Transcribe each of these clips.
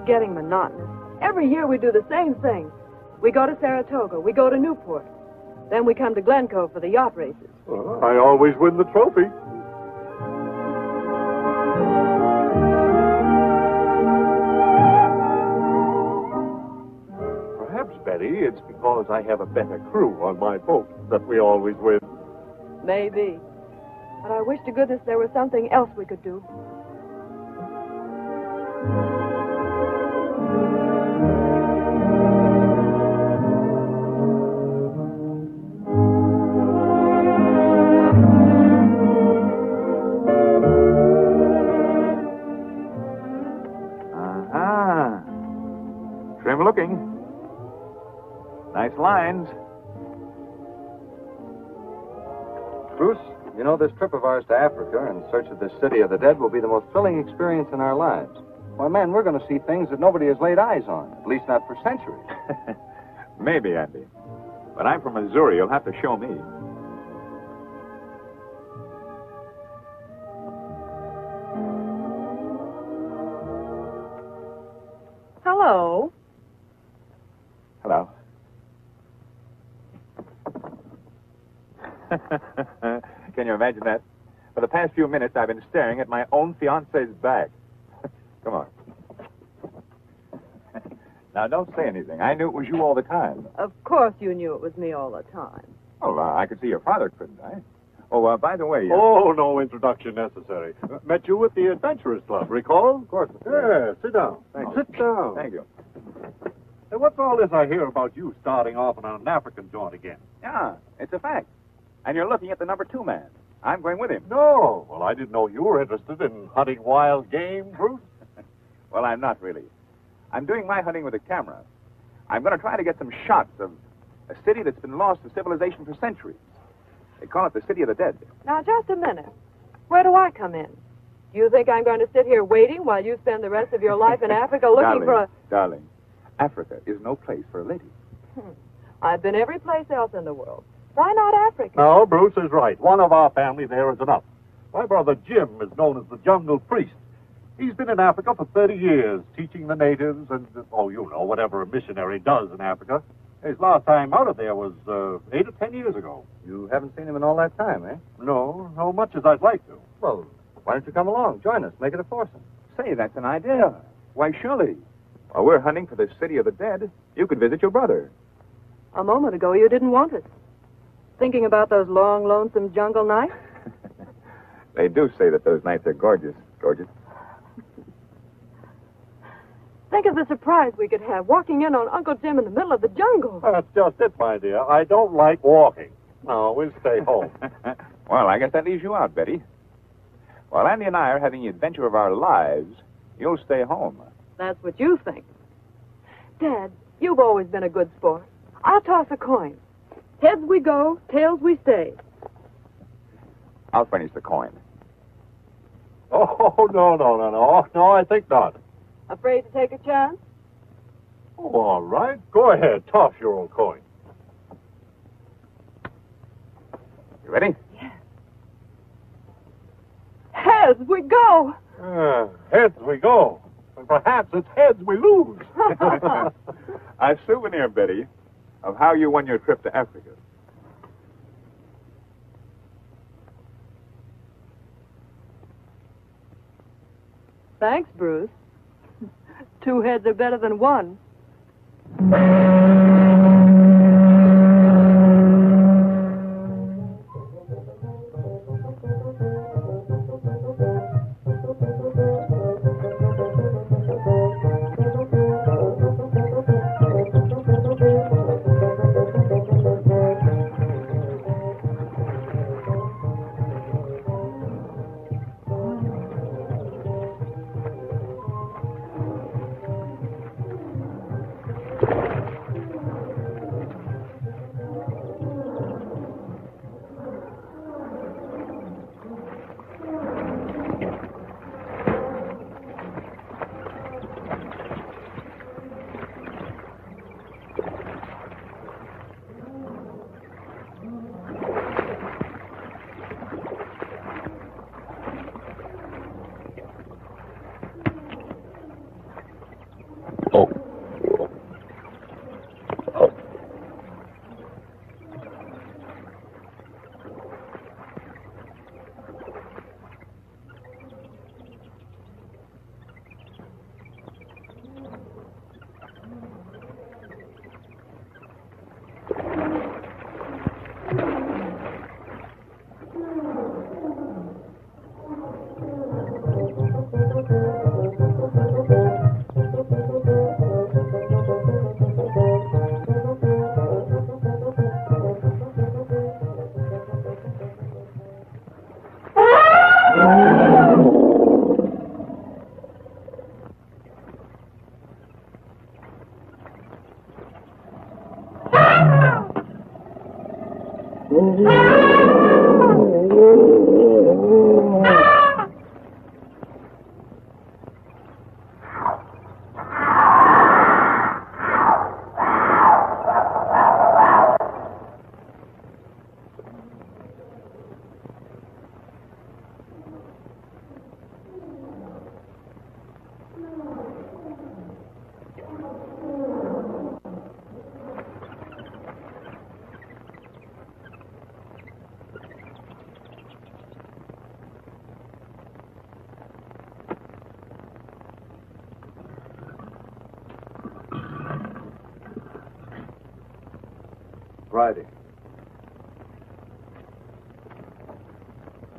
getting monotonous. Every year we do the same thing. We go to Saratoga. We go to Newport. Then we come to Glencoe for the yacht races. Well, I always win the trophy. Perhaps, Betty, it's because I have a better crew on my boat that we always win. Maybe. But I wish to goodness there was something else we could do. Trim looking. Nice lines. Bruce, you know, this trip of ours to Africa in search of this city of the dead will be the most thrilling experience in our lives. Why, man, we're going to see things that nobody has laid eyes on, at least not for centuries. Maybe, Andy. But I'm from Missouri. You'll have to show me. Hello. Hello. Can you imagine that? For the past few minutes, I've been staring at my own fiancé's back. Come on. Now, don't say anything. I knew it was you all the time. Of course you knew it was me all the time. Well, I could see your father, couldn't I? Oh, by the way... Oh, no introduction necessary. Met you at the Adventurers Club, recall? Of course. Yeah, sit down. Thank Sit down. Thank you. Hey, what's all this I hear about you starting off on an African joint again? Yeah, it's a fact. And you're looking at the number 2 man. I'm going with him. No. Well, I didn't know you were interested in hunting wild game, Bruce. Well, I'm not really. I'm doing my hunting with a camera. I'm going to try to get some shots of a city that's been lost to civilization for centuries. They call it the City of the Dead. Now, just a minute. Where do I come in? Do you think I'm going to sit here waiting while you spend the rest of your life in Africa looking for a... Darling, Africa is no place for a lady. I've been every place else in the world. Why not Africa? No, Bruce is right. One of our family there is enough. My brother Jim is known as the Jungle Priest. He's been in Africa for 30 years, teaching the natives and, you know, whatever a missionary does in Africa. His last time out of there was 8 or 10 years ago. You haven't seen him in all that time, eh? No, much as I'd like to. Well, why don't you come along? Join us. Make it a foursome. Say, that's an idea. Why, surely. While we're hunting for the City of the Dead, you could visit your brother. A moment ago, you didn't want it. Thinking about those long, lonesome jungle nights? They do say that those nights are gorgeous. Gorgeous. Think of the surprise we could have walking in on Uncle Jim in the middle of the jungle. That's just it, my dear. I don't like walking. No, we'll stay home. Well, I guess that leaves you out, Betty. While Andy and I are having the adventure of our lives, you'll stay home. That's what you think. Dad, you've always been a good sport. I'll toss a coin. Heads we go, tails we stay. I'll furnish the coin. Oh, no. No, I think not. Afraid to take a chance? Oh, all right. Go ahead. Toss your old coin. You ready? Yes. Heads we go! Heads we go. And perhaps it's heads we lose. A souvenir, Betty, of how you won your trip to Africa. Thanks, Bruce. 2 heads are better than 1. Friday.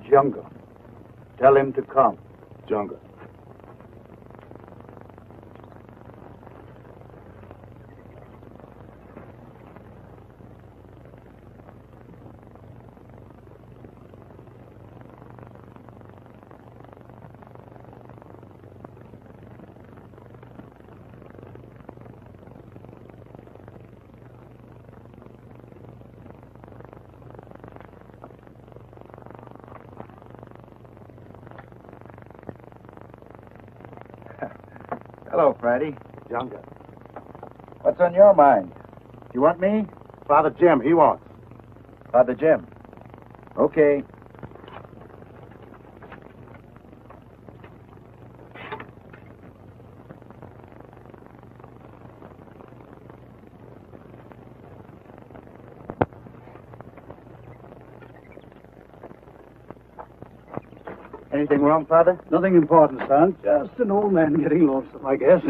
Jungle. Tell him to come. Jungle. Hello, Friday. Jungle. What's on your mind? You want me? Father Jim, he wants. Father Jim. Okay. Anything wrong, Father? Nothing important, son. Just an old man getting lonesome, I guess.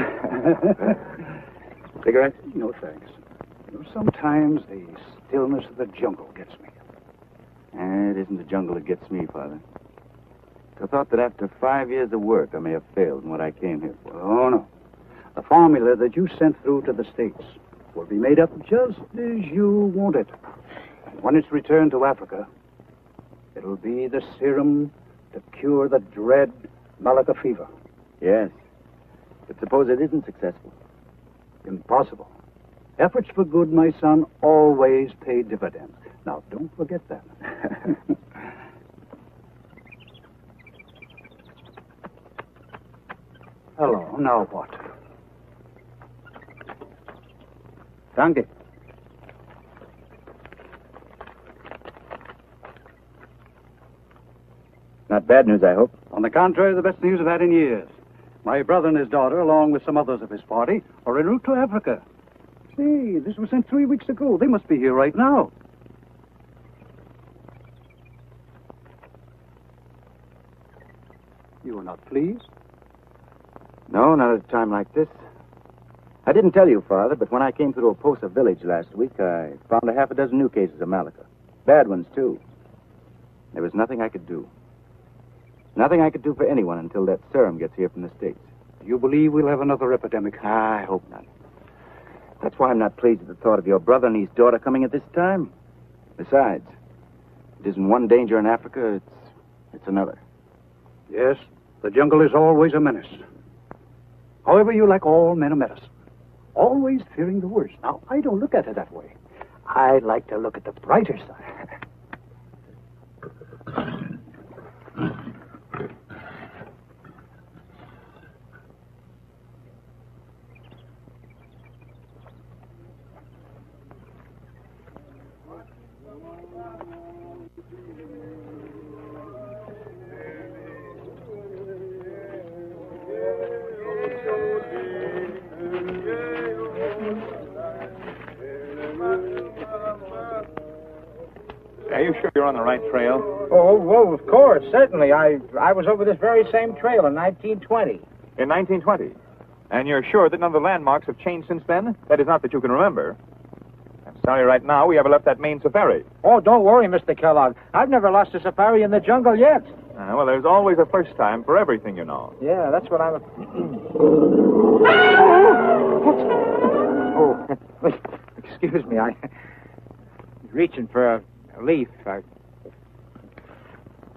Cigarette? No, thanks. You know, sometimes the stillness of the jungle gets me. It isn't the jungle that gets me, Father. I thought that after 5 years of work, I may have failed in what I came here for. Oh, no. The formula that you sent through to the States will be made up just as you want it. And when it's returned to Africa, it'll be the serum to cure the dread Malacca fever. Yes. But suppose it isn't successful. Impossible. Efforts for good, my son, always pay dividends. Now, don't forget that. Hello, now what? Danke. Not bad news, I hope. On the contrary, the best news I've had in years. My brother and his daughter, along with some others of his party, are en route to Africa. See, this was sent 3 weeks ago. They must be here right now. You are not pleased? No, not at a time like this. I didn't tell you, Father, but when I came through Oposa village last week, I found a half a dozen new cases of Malacca. Bad ones, too. There was nothing I could do. Nothing I could do for anyone until that serum gets here from the States. Do you believe we'll have another epidemic? I hope not. That's why I'm not pleased at the thought of your brother and his daughter coming at this time. Besides, it isn't one danger in Africa, it's another. Yes, the jungle is always a menace. However, you like all men of medicine. Always fearing the worst. Now, I don't look at it that way. I like to look at the brighter side. Are you sure you're on the right trail? Oh, of course, certainly. I was over this very same trail in 1920. In 1920? And you're sure that none of the landmarks have changed since then? That is not that you can remember. I'm sorry right now we haven't left that main safari. Oh, don't worry, Mr. Kellogg. I've never lost a safari in the jungle yet. Well, there's always a first time for everything, you know. Yeah, that's what I'm... Oh, excuse me. I was reaching for a leaf.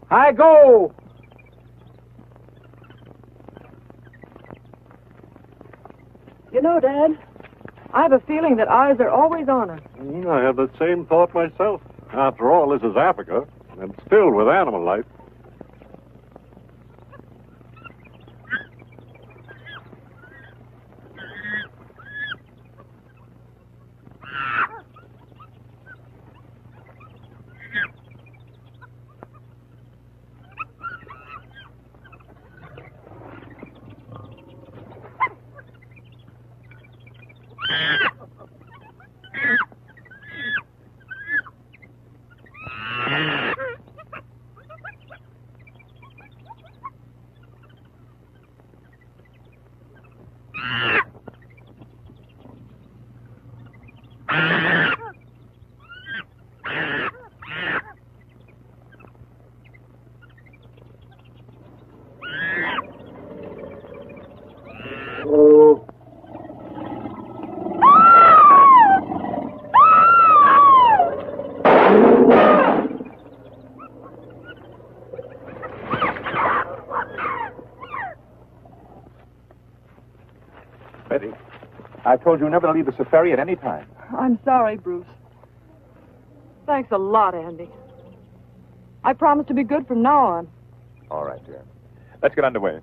I go! You know, Dad, I have a feeling that eyes are always on us. I have the same thought myself. After all, this is Africa, and it's filled with animal life. Betty, I told you never to leave the safari at any time. I'm sorry, Bruce. Thanks a lot, Andy. I promise to be good from now on. All right, dear. Let's get underway.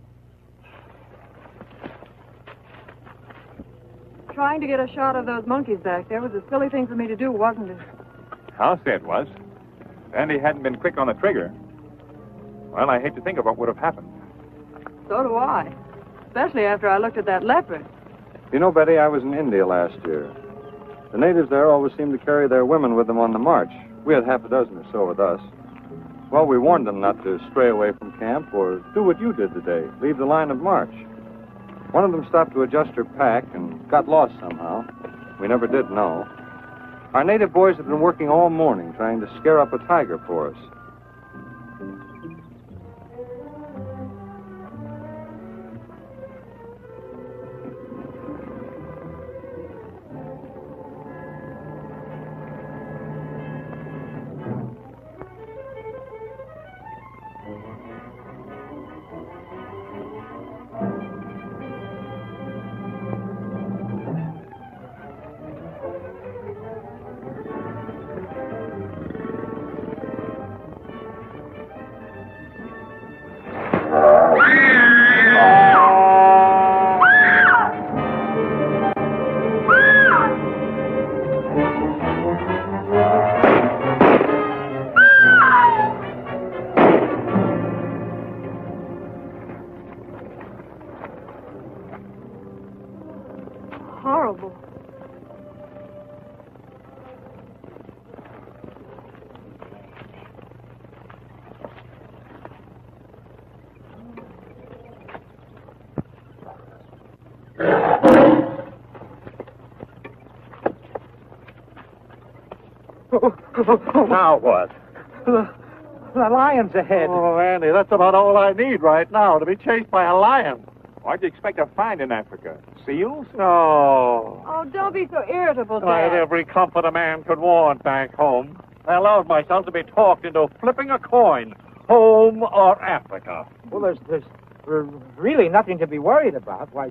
Trying to get a shot of those monkeys back there was a silly thing for me to do, wasn't it? I'll say it was. If Andy hadn't been quick on the trigger. Well, I hate to think of what would have happened. So do I. Especially after I looked at that leopard. You know, Betty, I was in India last year. The natives there always seem to carry their women with them on the march. We had half a dozen or so with us. Well, we warned them not to stray away from camp or do what you did today, leave the line of march. One of them stopped to adjust her pack and got lost somehow. We never did know. Our native boys have been working all morning trying to scare up a tiger for us. Horrible. Now what? The lion's ahead. Oh, Andy, that's about all I need right now, to be chased by a lion. What'd you expect to find in Africa? Seals? No. Oh, don't be so irritable, I had Dad. every comfort a man could want back home. I allowed myself to be talked into flipping a coin, home or Africa. Well, there's really nothing to be worried about. Why,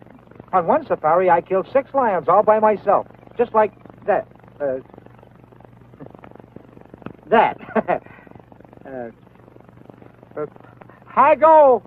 on one safari, I killed 6 lions all by myself. Just like that. That. Hi, go!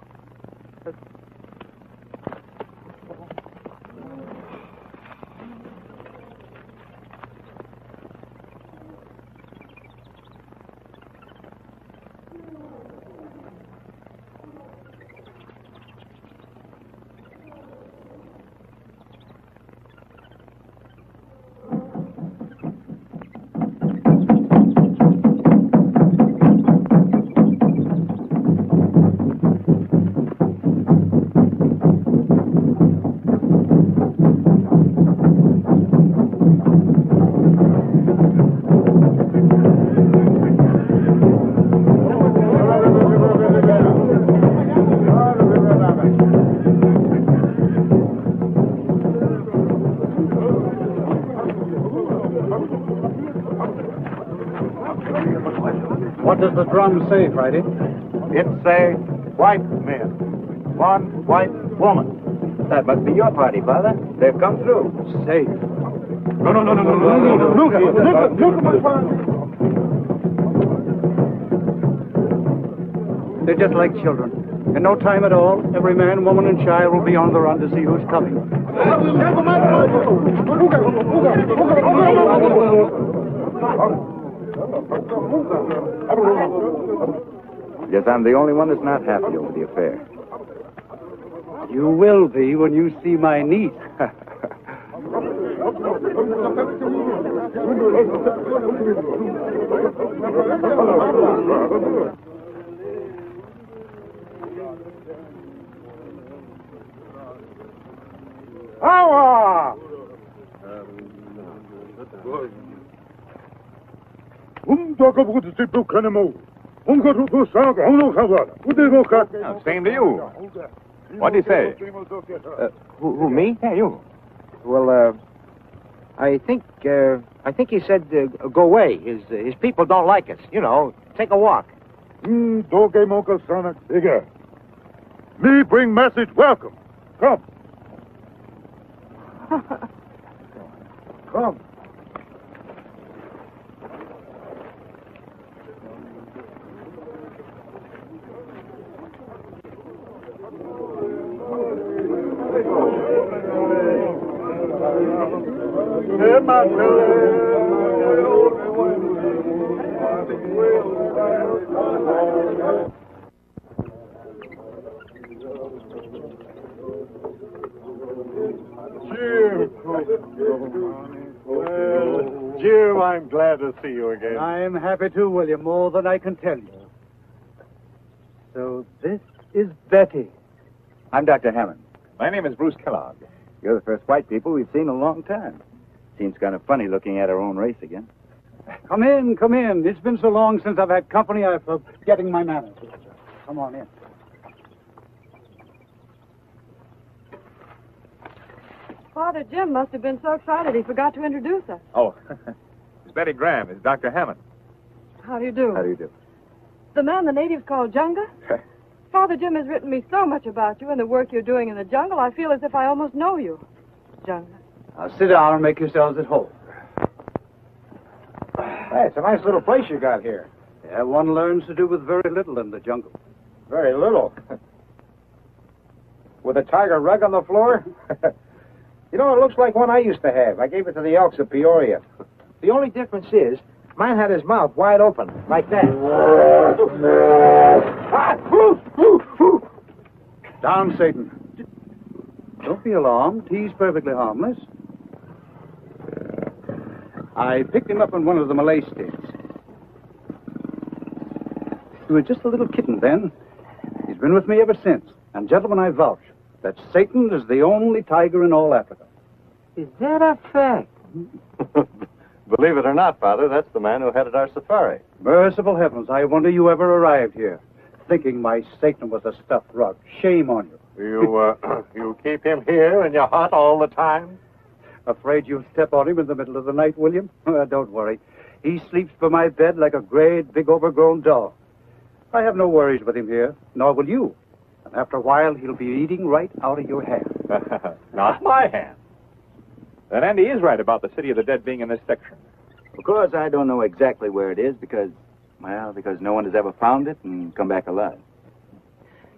What does the drum say, Friday? It say white men, one white woman. That must be your party, Father. They've come through. Safe. No. They're just like children. In no time at all, every man, woman, and child will be on the run to see who's coming. Guess I'm the only one that's not happy over the affair. You will be when you see my niece. Oh, same to you. What do you say? Who, me? Yeah, you. Well, I think he said go away. His people don't like us. You know, take a walk. Me bring message welcome. Come. Come. Jim, I'm glad to see you again. I'm happy too, William, more than I can tell you. So this is Betty. I'm Dr. Hammond. My name is Bruce Kellogg. You're the first white people we've seen in a long time. Seems kind of funny looking at our own race again. Come in, come in. It's been so long since I've had company, I'm forgetting my manners. Come on in. Father Jim must have been so excited he forgot to introduce us. Oh, it's Betty Graham. It's Dr. Hammond. How do you do? How do you do? The man the natives call Junga? Father Jim has written me so much about you and the work you're doing in the jungle, I feel as if I almost know you. Junga. Now sit down and make yourselves at home. Hey, it's a nice little place you got here. Yeah, one learns to do with very little in the jungle. Very little. With a tiger rug on the floor? You know, it looks like one I used to have. I gave it to the Elks of Peoria. The only difference is, mine had his mouth wide open, like that. Down, Satan. Don't be alarmed. He's perfectly harmless. I picked him up in one of the Malay states. He was just a little kitten then. He's been with me ever since. And, gentlemen, I vouch that Satan is the only tiger in all Africa. Is that a fact? Believe it or not, Father, that's the man who headed our safari. Merciful heavens, I wonder you ever arrived here, thinking my Satan was a stuffed rug. Shame on you. You keep him here in your hut all the time? Afraid you'll step on him in the middle of the night, William? Don't worry. He sleeps by my bed like a great, big, overgrown dog. I have no worries with him here, nor will you. And after a while, he'll be eating right out of your hand. Not my hand. Then Andy is right about the city of the dead being in this section. Of course, I don't know exactly where it is because no one has ever found it and come back alive.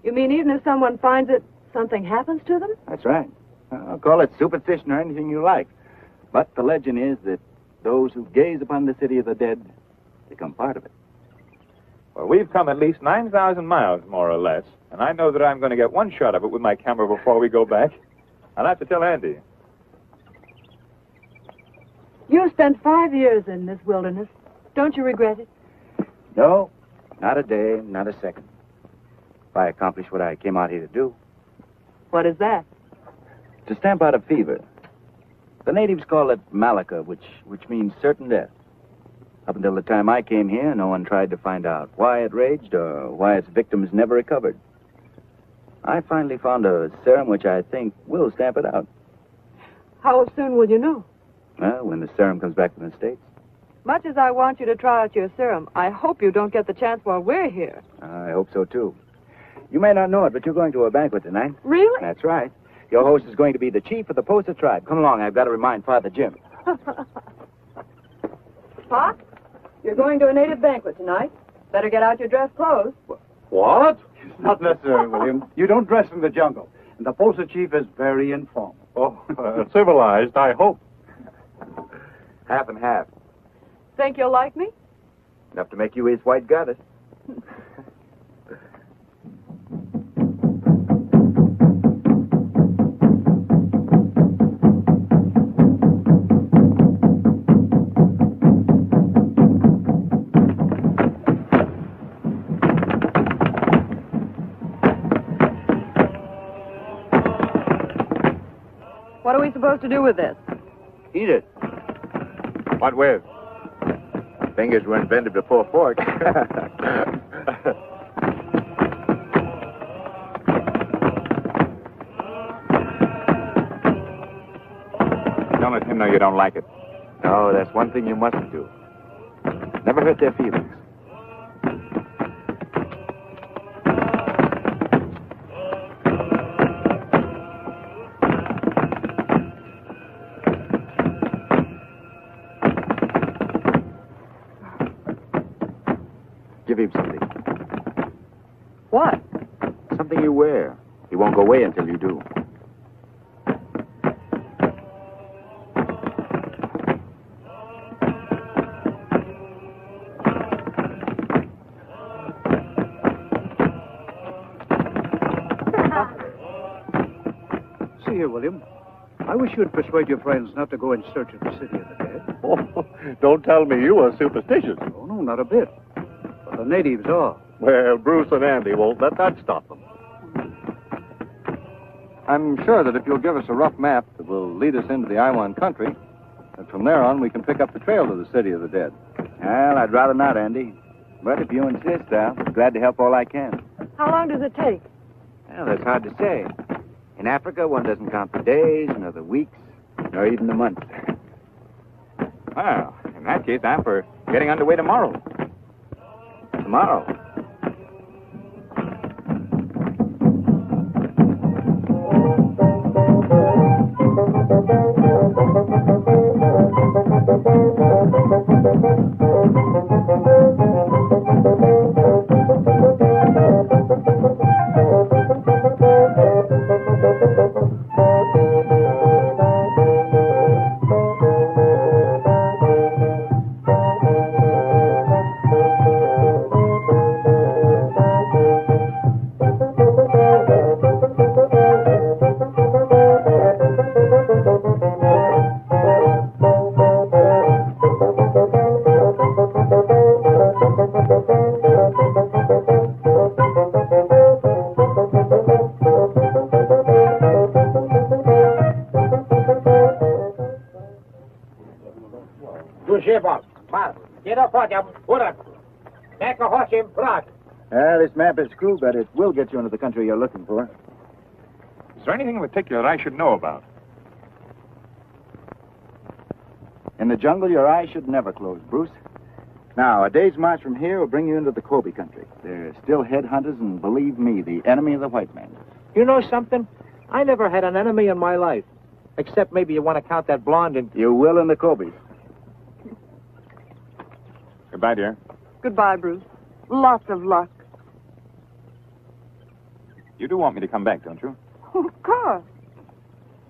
You mean even if someone finds it, something happens to them? That's right. I'll call it superstition or anything you like. But the legend is that those who gaze upon the city of the dead become part of it. Well, we've come at least 9,000 miles, more or less, and I know that I'm going to get one shot of it with my camera before we go back. I'll have to tell Andy. You spent 5 years in this wilderness. Don't you regret it? No, not a day, not a second. If I accomplish what I came out here to do, What is that? to stamp out a fever. The natives call it malaka, which means certain death. Up until the time I came here, no one tried to find out why it raged or why its victims never recovered. I finally found a serum which I think will stamp it out. How soon will you know? Well, when the serum comes back from the States. Much as I want you to try out your serum, I hope you don't get the chance while we're here. I hope so, too. You may not know it, but you're going to a banquet tonight. Really? That's right. Your host is going to be the chief of the Posa tribe. Come along, I've got to remind Father Jim. Pop, you're going to a native banquet tonight. Better get out your dress clothes. What? It's not necessary, William. You don't dress in the jungle. And the poster chief is very informal. Oh, civilized, I hope. Half and half. Think you'll like me? Enough to make you his white goddess. What are we supposed to do with this? Eat it. What with? Fingers were invented before forks. Don't let him know you don't like it. No, that's one thing you mustn't do. Never hurt their feelings. Give him something. What? Something you wear. He won't go away until you do. See here, William. I wish you'd persuade your friends not to go in search of the city of the dead. Oh, don't tell me you are superstitious. Oh, no, not a bit. But the natives are. Well, Bruce and Andy won't let that stop them. I'm sure that if you'll give us a rough map that will lead us into the Iwan country, that from there on we can pick up the trail to the city of the dead. Well, I'd rather not, Andy. But if you insist, I'll be glad to help all I can. How long does it take? Well, that's hard to say. In Africa, one doesn't count the days, nor the weeks, nor even the months. Well, in that case, I'm for getting underway tomorrow. Tomorrow. This map is cool, but it will get you into the country you're looking for. Is there anything in particular I should know about? In the jungle, your eyes should never close, Bruce. Now, a day's march from here will bring you into the Kobe country. They're still headhunters, and believe me, the enemy of the white man. You know something? I never had an enemy in my life. Except maybe you want to count that blonde in... You will in the Kobe. Goodbye, dear. Goodbye, Bruce. Lots of luck. You do want me to come back, don't you? Of course.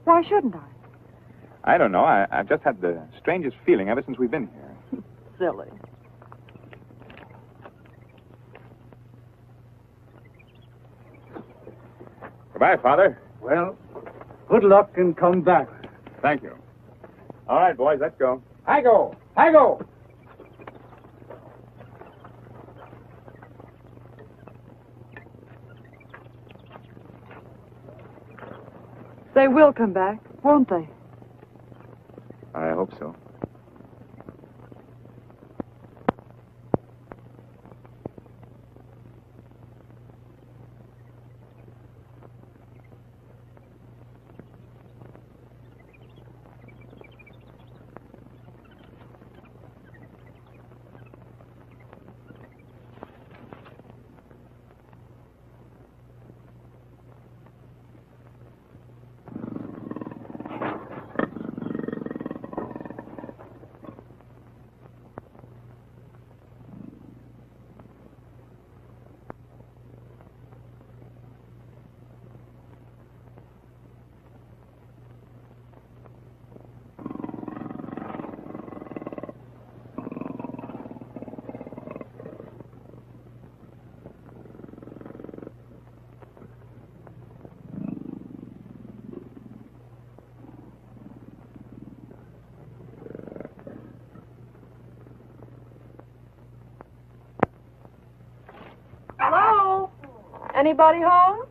Why shouldn't I? I don't know. I've just had the strangest feeling ever since we've been here. Silly. Goodbye, Father. Well, good luck and come back. Thank you. All right, boys, let's go. I go! I go! They will come back, won't they? I hope so. Anybody home?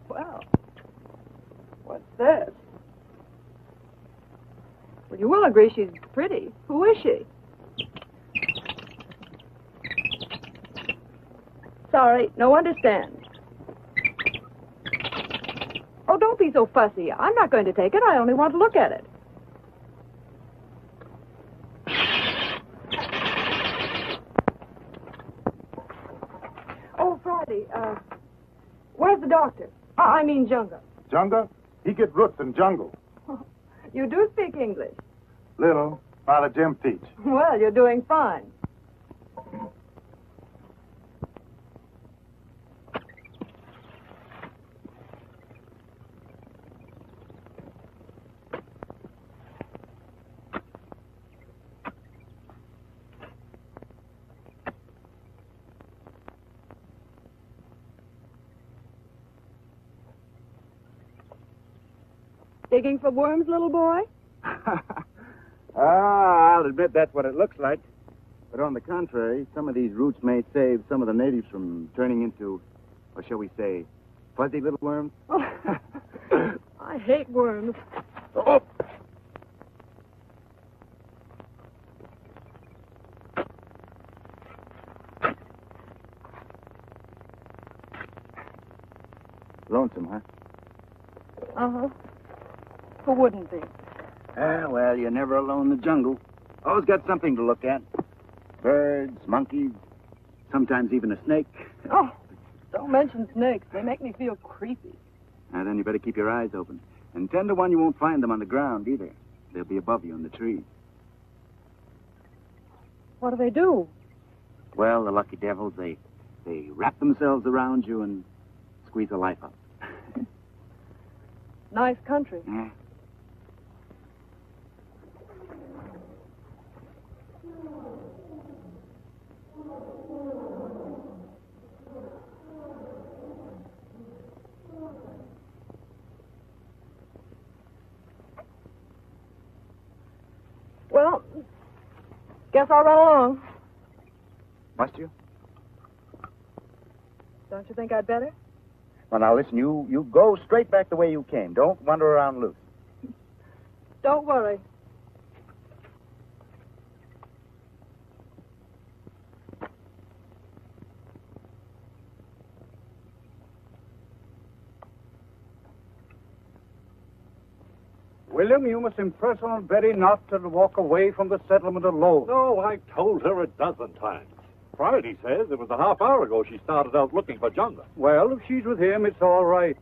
Well, what's this? Well, you will agree she's pretty. Who is she? Sorry, no understand. Oh, don't be so fussy. I'm not going to take it. I only want to look at it. Oh, Friday, where's the doctor? I mean Junga. Junga? He get roots in jungle. You do speak English. Little. Father Jim teach. Well, you're doing fine. Digging for worms, little boy? I'll admit that's what it looks like. But on the contrary, some of these roots may save some of the natives from turning into, or shall we say, fuzzy little worms. Oh, I hate worms. Oh! Lonesome, huh? Uh-huh. Who wouldn't be? Well, you're never alone in the jungle. Always got something to look at. Birds, monkeys, sometimes even a snake. Oh, don't mention snakes. They make me feel creepy. Now, then you better keep your eyes open. And 10 to 1, you won't find them on the ground either. They'll be above you in the trees. What do they do? Well, the lucky devils, they wrap themselves around you and squeeze the life up. Nice country. Yeah. Well, guess I'll run along. Must you? Don't you think I'd better? Well, now, listen, you go straight back the way you came. Don't wander around loose. Don't worry. William, you must impress on Betty not to walk away from the settlement alone. No, I told her a dozen times. Friday says it was a half hour ago she started out looking for Junga. Well, if she's with him, it's all right.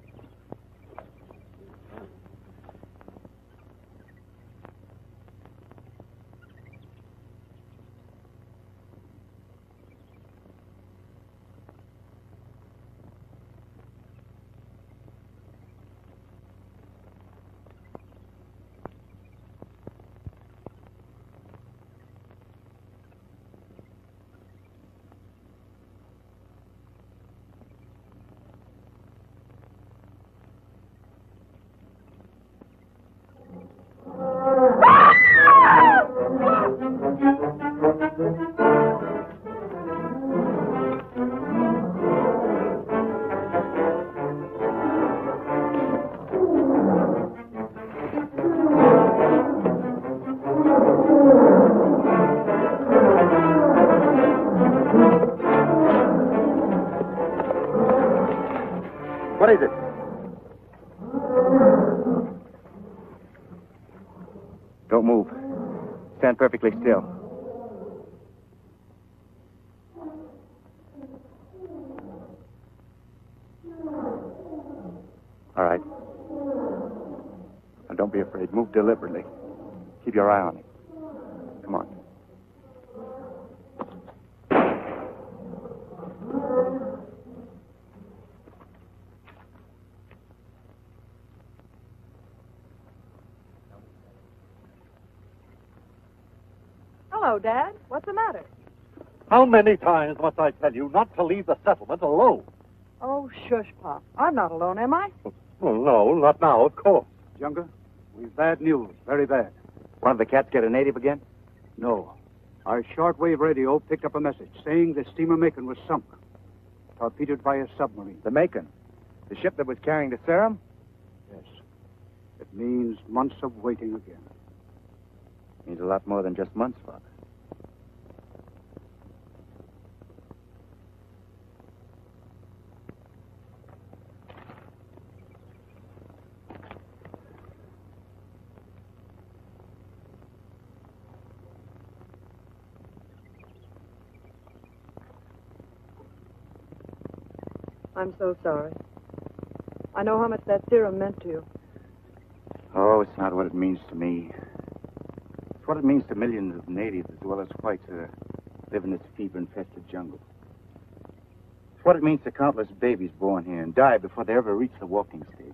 What is it? Don't move. Stand perfectly still. All right. Now, don't be afraid. Move deliberately. Keep your eye on it. Come on. Hello, Dad. What's the matter? How many times must I tell you not to leave the settlement alone? Oh, shush, Pop. I'm not alone, am I? Well, no, not now, of course. Younger, we've bad news. Very bad. One of the cats get a native again? No. Our shortwave radio picked up a message saying the steamer Macon was sunk, torpedoed by a submarine. The Macon. The ship that was carrying the serum? Yes. It means months of waiting again. Means a lot more than just months, Father. I'm so sorry. I know how much that serum meant to you. Oh, it's not what it means to me. It's what it means to millions of natives as well as whites who live in this fever-infested jungle. It's what it means to countless babies born here and die before they ever reach the walking stage.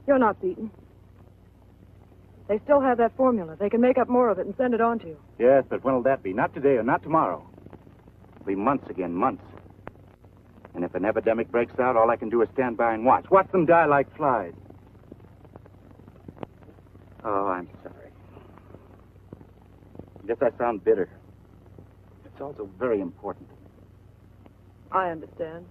You're not beaten. They still have that formula. They can make up more of it and send it on to you. Yes, but when'll that be? Not today or not tomorrow. It'll be months again, months. And if an epidemic breaks out, all I can do is stand by and watch. Watch them die like flies. Oh, I'm sorry. I guess I sound bitter. It's also very important. I understand.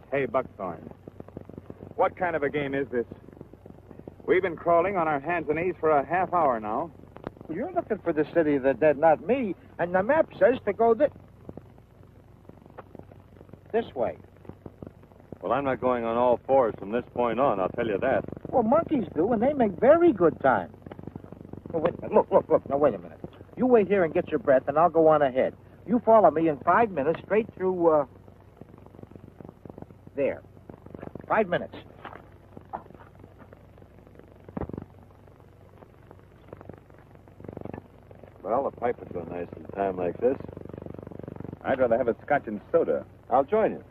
Hey, Buckthorn. What kind of a game is this? We've been crawling on our hands and knees for a half hour now. You're looking for the city of the dead, not me. And the map says to go this way. Well, I'm not going on all fours from this point on, I'll tell you that. Well, monkeys do, and they make very good time. Oh, wait a minute. Look. Now, wait a minute. You wait here and get your breath, and I'll go on ahead. You follow me in 5 minutes straight through, there. 5 minutes. Well, a pipe would go nice at a time like this. I'd rather have a scotch and soda. I'll join you.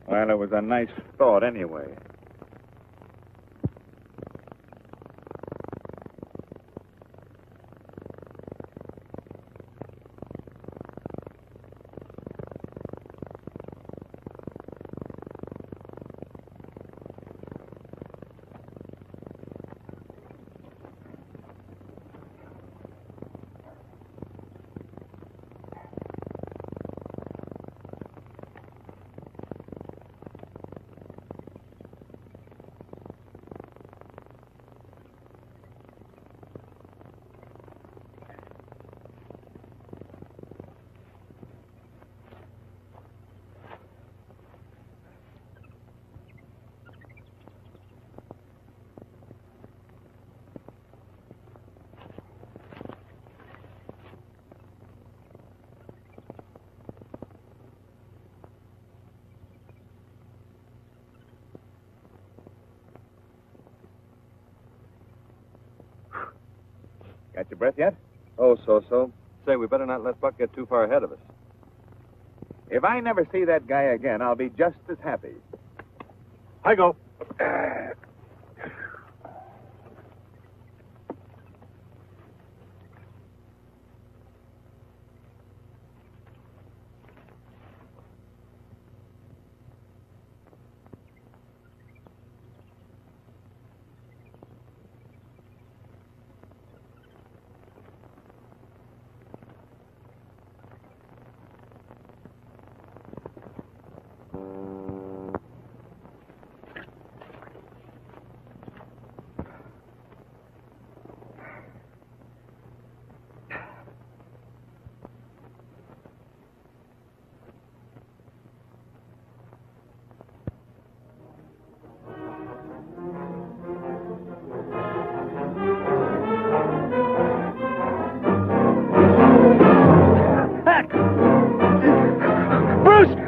Well, it was a nice thought anyway. Got your breath yet? Oh, so. Say, we better not let Buck get too far ahead of us. If I never see that guy again, I'll be just as happy. I go.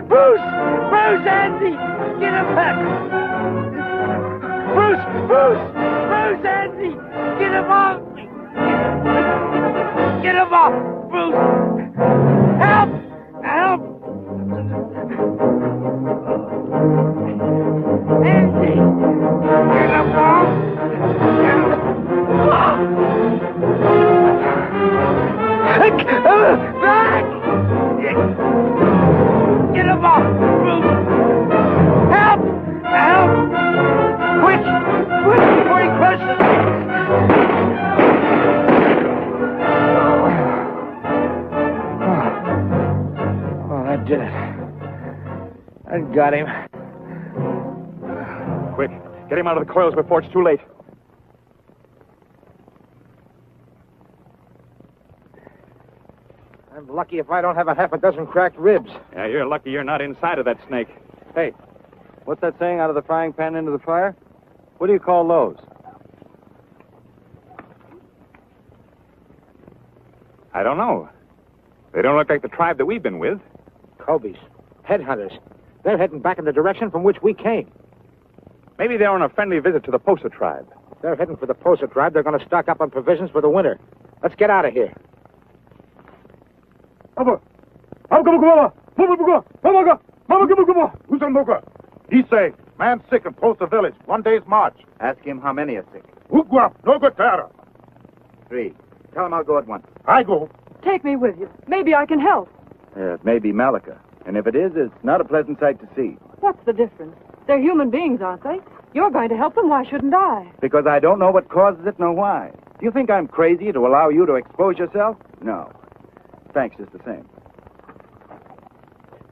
Bruce, Andy! Get him back! Bruce, Andy! Get him off! Get him off! Bruce! Help! Help! Andy! Get him off! Back! Get him off! Bruce! Help! Help! Quick! Before he crushes me! Oh, that did it. I got him. Quick, get him out of the coils before it's too late. I'm lucky if I don't have a half a dozen cracked ribs. Yeah, you're lucky you're not inside of that snake. Hey, what's that saying, out of the frying pan into the fire? What do you call those? I don't know. They don't look like the tribe that we've been with. Kobe's. Headhunters. They're heading back in the direction from which we came. Maybe they're on a friendly visit to the Posa tribe. They're heading for the Posa tribe. They're going to stock up on provisions for the winter. Let's get out of here. He say, man sick in Posta village. 1 day's march. Ask him how many are sick. Ugwa, no good terror. 3. Tell him I'll go at once. I go. Take me with you. Maybe I can help. It may be Malika. And if it is, it's not a pleasant sight to see. What's the difference? They're human beings, aren't they? You're going to help them. Why shouldn't I? Because I don't know what causes it nor why. Do you think I'm crazy to allow you to expose yourself? No. Thanks just the same.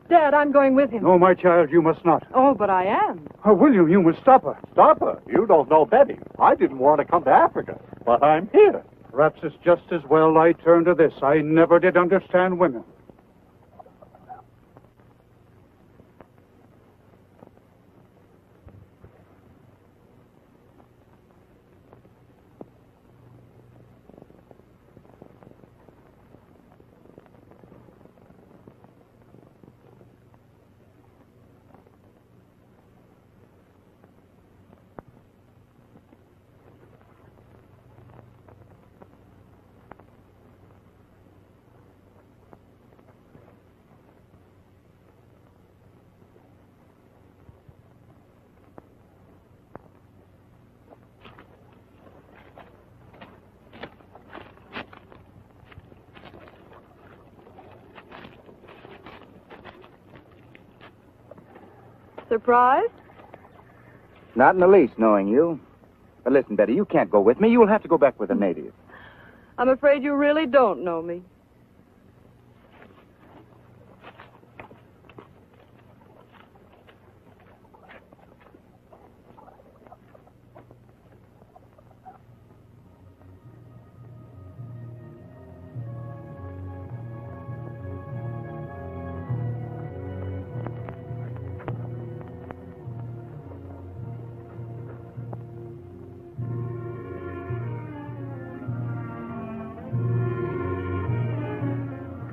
Dad, I'm going with him. No, my child, you must not. Oh, but I am. William, you must stop her. Stop her. You don't know Betty. I didn't want to come to Africa, but I'm here. Perhaps it's just as well I turn to this. I never did understand women. Surprised? Not in the least, knowing you. But listen, Betty, you can't go with me. You'll have to go back with the natives. I'm afraid you really don't know me.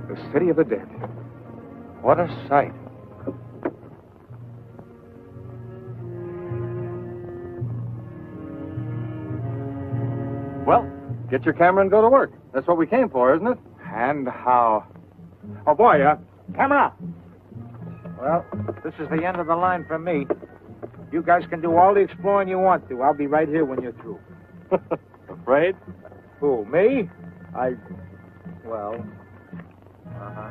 The city of the dead. What a sight. Well, get your camera and go to work. That's what we came for, isn't it? And how? Oh, boy, camera! Well, this is the end of the line for me. You guys can do all the exploring you want to. I'll be right here when you're through. Afraid? Who, me? Well... Uh-huh.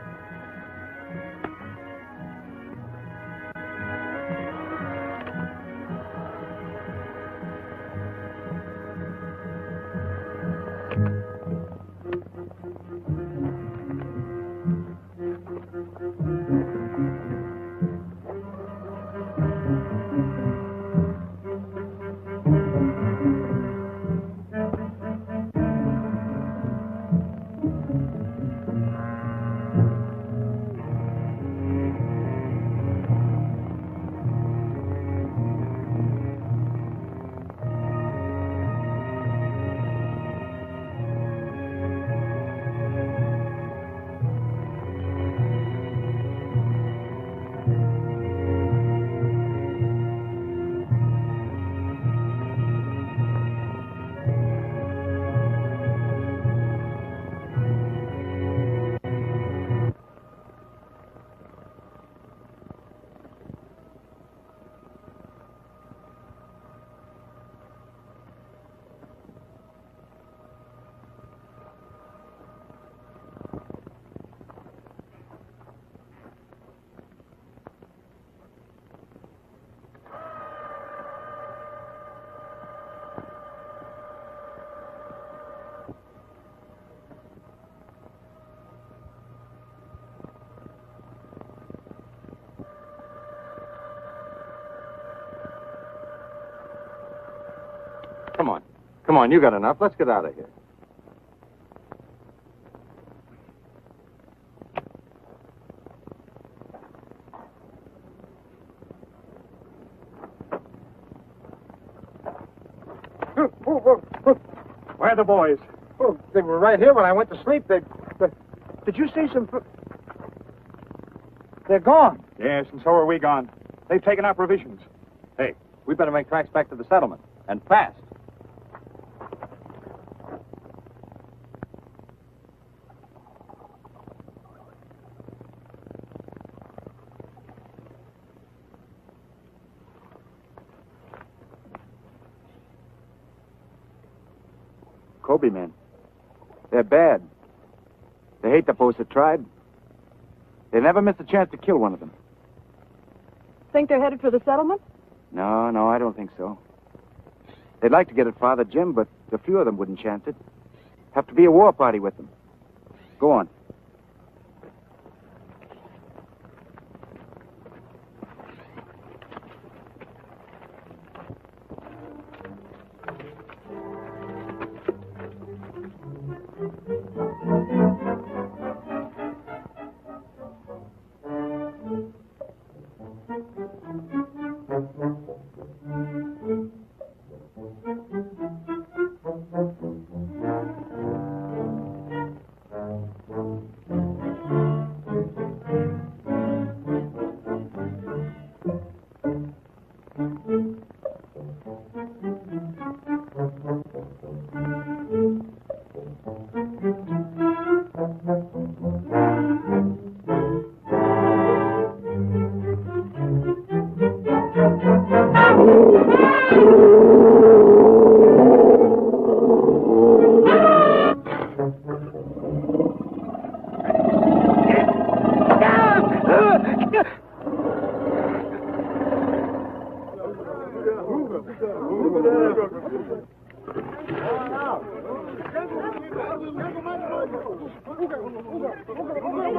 Come on. Come on, you got enough. Let's get out of here. Where are the boys? Oh, they were right here when I went to sleep. Did you see some... They're gone. Yes, and so are we gone. They've taken our provisions. Hey, we better make tracks back to the settlement. And fast. Kobe men. They're bad. They hate the Posa tribe. They never miss a chance to kill one of them. Think they're headed for the settlement? No, I don't think so. They'd like to get at Father Jim, but a few of them wouldn't chance it. Have to be a war party with them. Go on.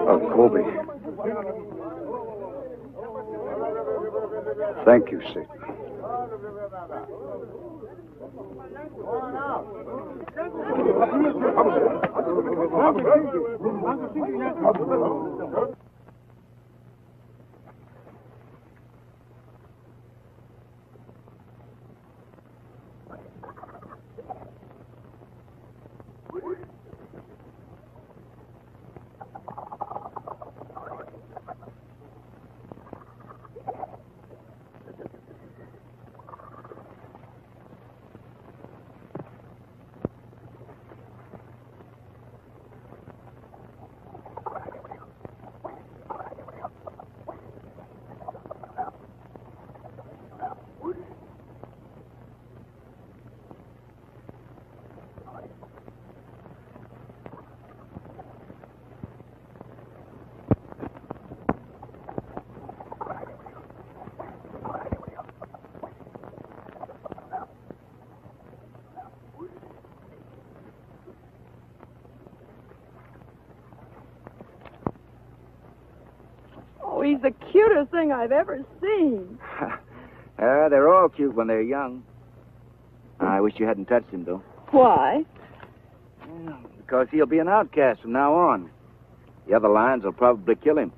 Oh, Colby. Thank you, Satan. he's the cutest thing I've ever seen. They're all cute when they're young. I wish you hadn't touched him, though. Why? Because he'll be an outcast from now on. The other lions will probably kill him.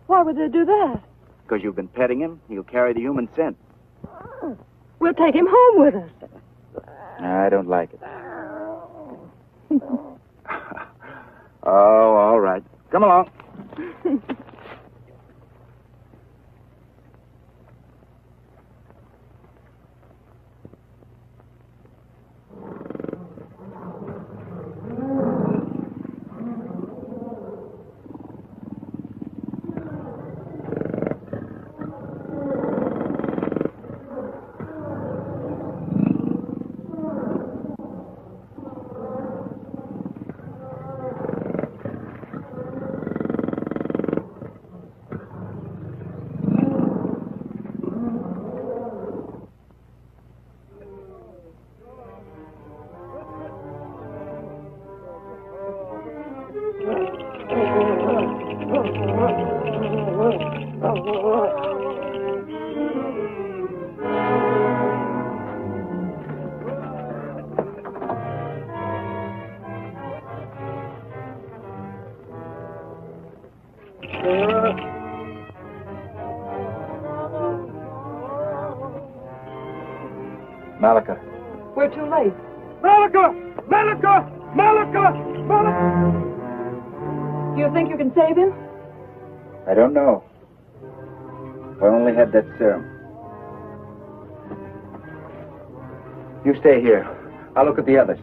Why would they do that? Because you've been petting him, he'll carry the human scent. We'll take him home with us. I don't like it. Oh, all right. Come along. Malika. We're too late. Malika! Malika! Malika! Malika! Do you think you can save him? I don't know. If I only had that serum. You stay here. I'll look at the others.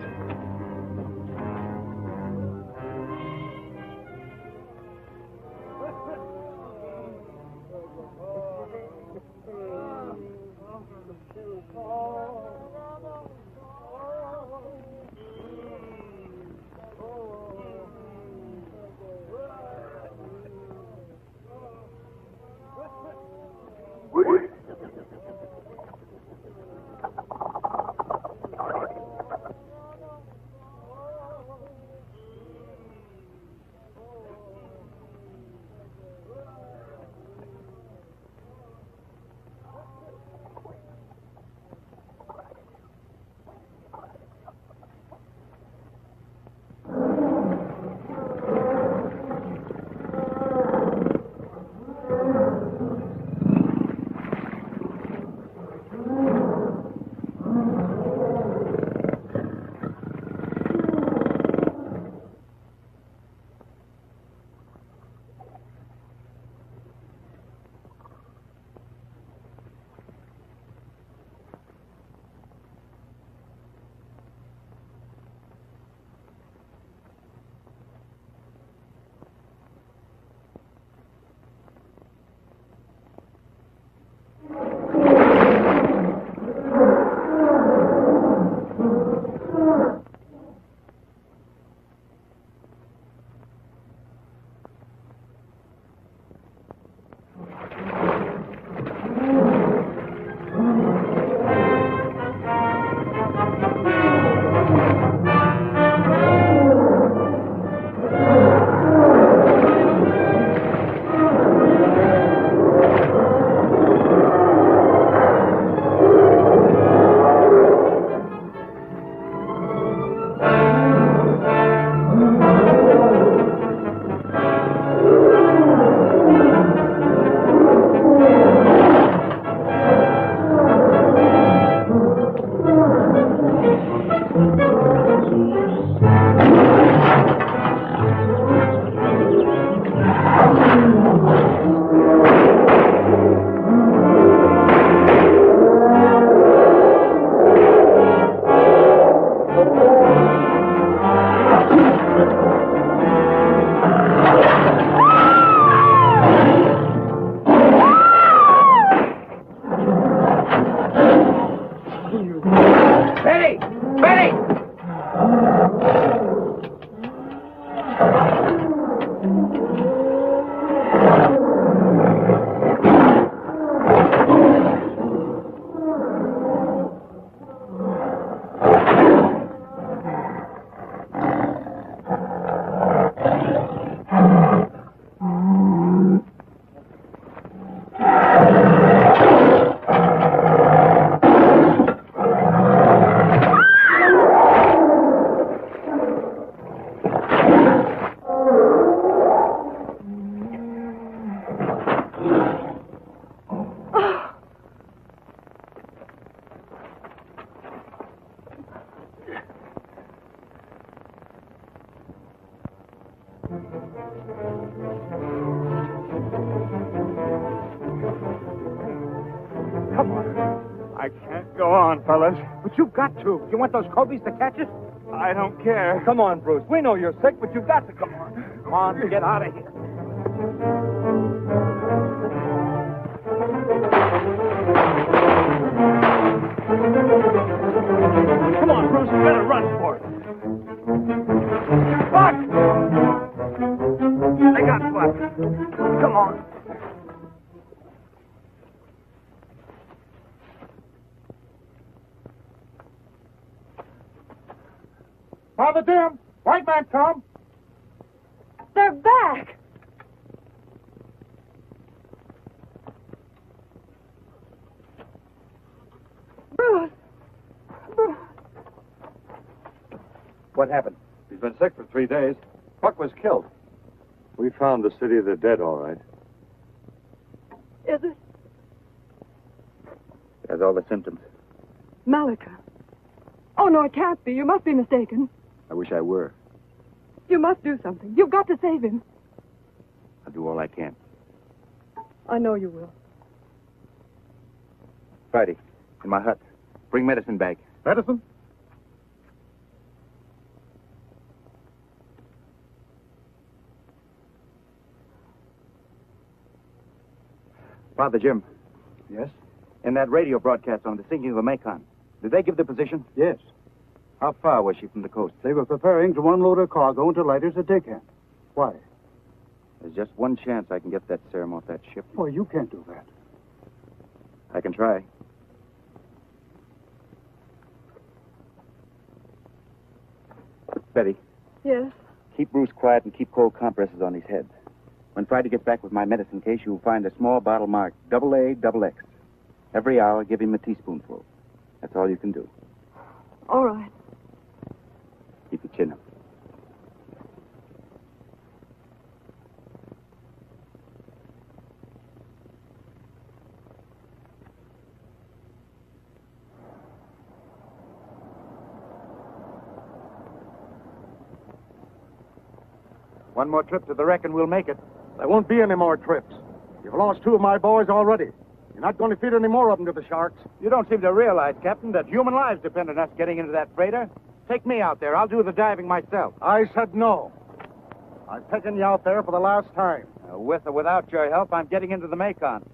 Come on. I can't go on, fellas. But you've got to. You want those Cobies to catch us? I don't care. Come on, Bruce. We know you're sick, but you've got to come on. Come on, get out of here. Come on, Bruce. We better run for it. Buck! They got Buck. Come on. Father Jim, white man come. They're back. Bruce. Bruce. What happened? He's been sick for 3 days. Buck was killed. We found the city of the dead, all right. Is it Has all the symptoms. Malika? Oh, no, it can't be. You must be mistaken. I wish I were. You must do something. You've got to save him. I'll do all I can. I know you will. Friday, in my hut. Bring medicine bag. Medicine? Father Jim, Yes? in that radio broadcast on the sinking of the Macon, did they give the position? Yes. How far was she from the coast? They were preparing to unload her cargo into lighters at Deckham. Why? There's just one chance I can get that serum off that ship. Well, you can't do that. I can try. Betty, Yes? keep Bruce quiet and keep cold compresses on his head. When Friday gets back with my medicine case, you'll find a small bottle marked AA XX. Every hour, give him a teaspoonful. That's all you can do. All right. Keep your chin up. One more trip to the wreck and we'll make it. There won't be any more trips. You've lost 2 of my boys already. You're not going to feed any more of them to the sharks. You don't seem to realize, Captain, that human lives depend on us getting into that freighter. Take me out there. I'll do the diving myself. I said no. I'm taking you out there for the last time. With or without your help, I'm getting into the Macon.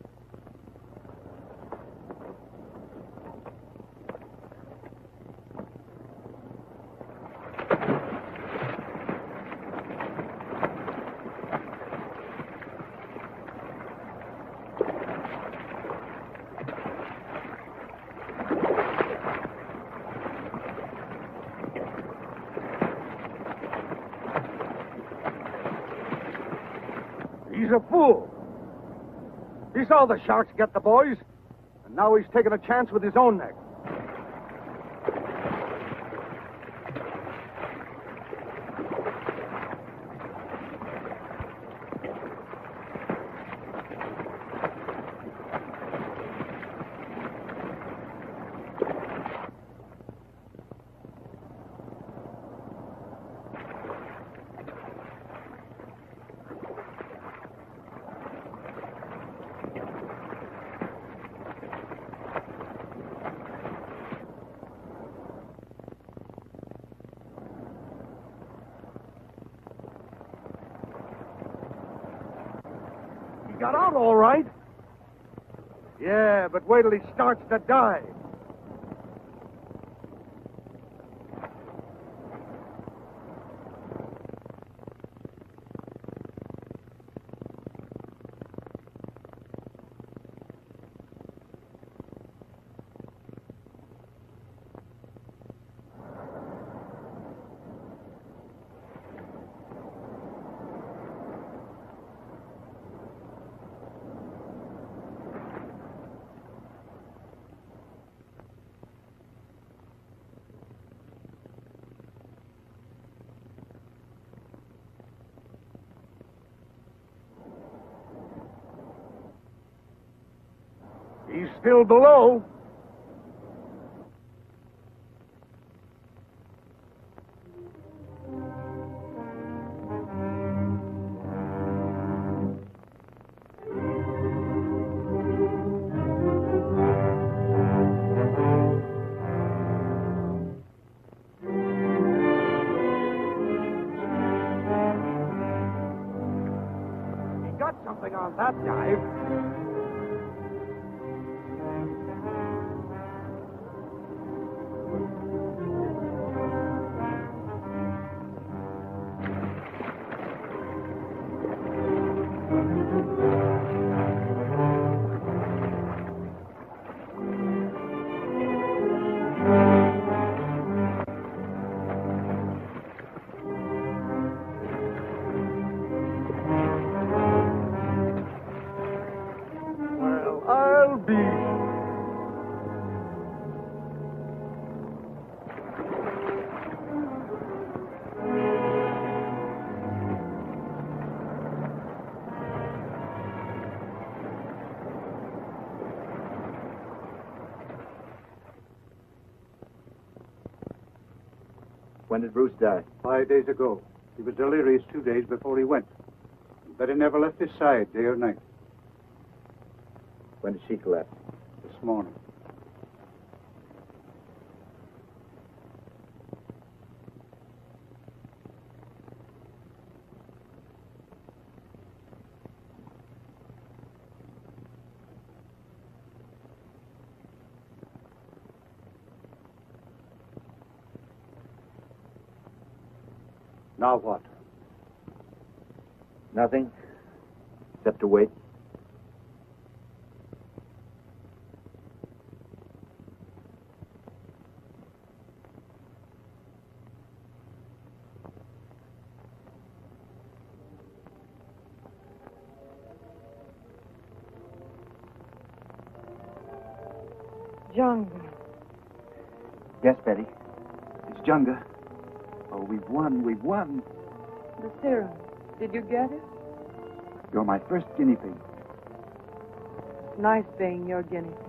He's a fool. He saw the sharks get the boys, and now he's taking a chance with his own neck. Got out all right. Yeah, but wait till he starts to die. He's still below. something on that guy. When did Bruce die? 5 days ago. He was delirious 2 days before he went. But he never left his side, day or night. When did she collapse? This morning. Now what? Nothing, except to wait. Jungle. Yes, Betty. It's Junga. Oh, we've won. We've won. The serum. Did you get it? You're my first guinea pig. Nice being your guinea pig.